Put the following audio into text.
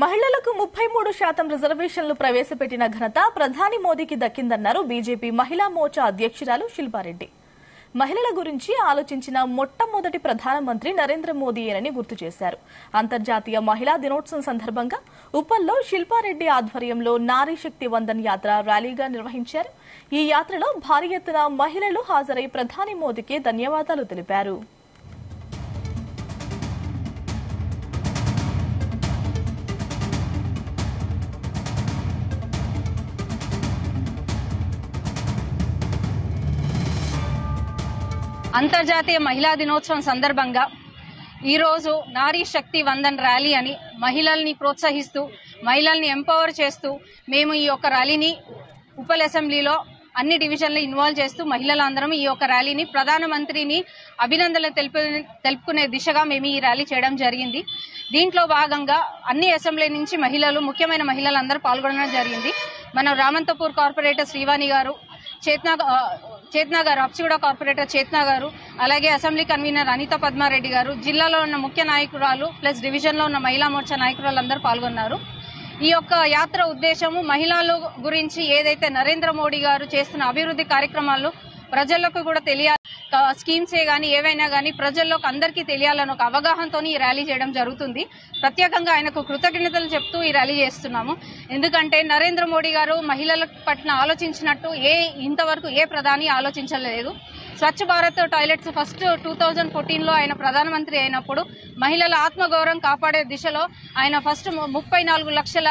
మహిళలకు 33% రిజర్వేషన్లు ప్రవేశపెట్టిన ఘనత ప్రధాని మోదీకి దక్కిందన్నారు బీజేపీ మహిళా మోర్చా అధ్యక్షురాలు శిల్పారెడ్డి. మహిళల గురించి ఆలోచించిన మొట్టమొదటి ప్రధానమంత్రి నరేంద్ర మోదీయేనని గుర్తు చేశారు. అంతర్జాతీయ మహిళా దినోత్సవం సందర్భంగా ఉప్పల్లో శిల్పారెడ్డి ఆధ్వర్యంలో నారీ శక్తి వందన్ యాత్ర ర్యాలీగా నిర్వహించారు. ఈ యాత్రలో భారీ ఎత్తున మహిళలు హాజరై ప్రధాని మోదీకి ధన్యవాదాలు తెలిపారు. అంతర్జాతీయ మహిళా దినోత్సవం సందర్భంగా ఈరోజు నారీ శక్తి వందన్ ర్యాలీ అని మహిళల్ని ప్రోత్సహిస్తూ మహిళల్ని ఎంపవర్ చేస్తూ మేము ఈ యొక్క ర్యాలీని ఉప్పల్ అసెంబ్లీలో అన్ని డివిజన్లు ఇన్వాల్వ్ చేస్తూ మహిళలందరం ఈ యొక్క ర్యాలీని ప్రధానమంత్రిని అభినందనలు తెలుపుకునే దిశగా మేము ఈ ర్యాలీ చేయడం జరిగింది. దీంట్లో భాగంగా అన్ని అసెంబ్లీ నుంచి మహిళలు ముఖ్యమైన మహిళలందరూ పాల్గొనడం జరిగింది. మన రామంతపూర్ కార్పొరేటర్ శ్రీవాణి గారు, చేతనా గారు, అప్సిగూడ కార్పొరేటర్ చేతనా గారు, అలాగే అసెంబ్లీ కన్వీనర్ అనిత పద్మారెడ్డి గారు, జిల్లాలో ఉన్న ముఖ్య నాయకురాలు ప్లస్ డివిజన్లో ఉన్న మహిళా మోర్చా నాయకురాలు అందరూ పాల్గొన్నారు. ఈ యొక్క యాత్ర ఉద్దేశము మహిళల గురించి ఏదైతే నరేంద్ర మోడీ గారు చేస్తున్న అభివృద్ధి కార్యక్రమాలు ప్రజలకు కూడా తెలియాలి, స్కీమ్సే గానీ ఏవైనా గానీ ప్రజల్లోకి అందరికీ తెలియాలని ఒక అవగాహనతో ఈ ర్యాలీ చేయడం జరుగుతుంది. ప్రత్యేకంగా ఆయనకు కృతజ్ఞతలు చెప్తూ ఈ ర్యాలీ చేస్తున్నాము. ఎందుకంటే నరేంద్ర మోడీ గారు మహిళల పట్ల ఆలోచించినట్టు ఇంతవరకు ఏ ప్రధాని ఆలోచించలేదు. స్వచ్ఛ భారత్ టాయిలెట్స్ ఫస్ట్ 2014లో ఆయన ప్రధానమంత్రి అయినప్పుడు మహిళల ఆత్మగౌరవం కాపాడే దిశలో ఆయన ఫస్ట్ 34 లక్షల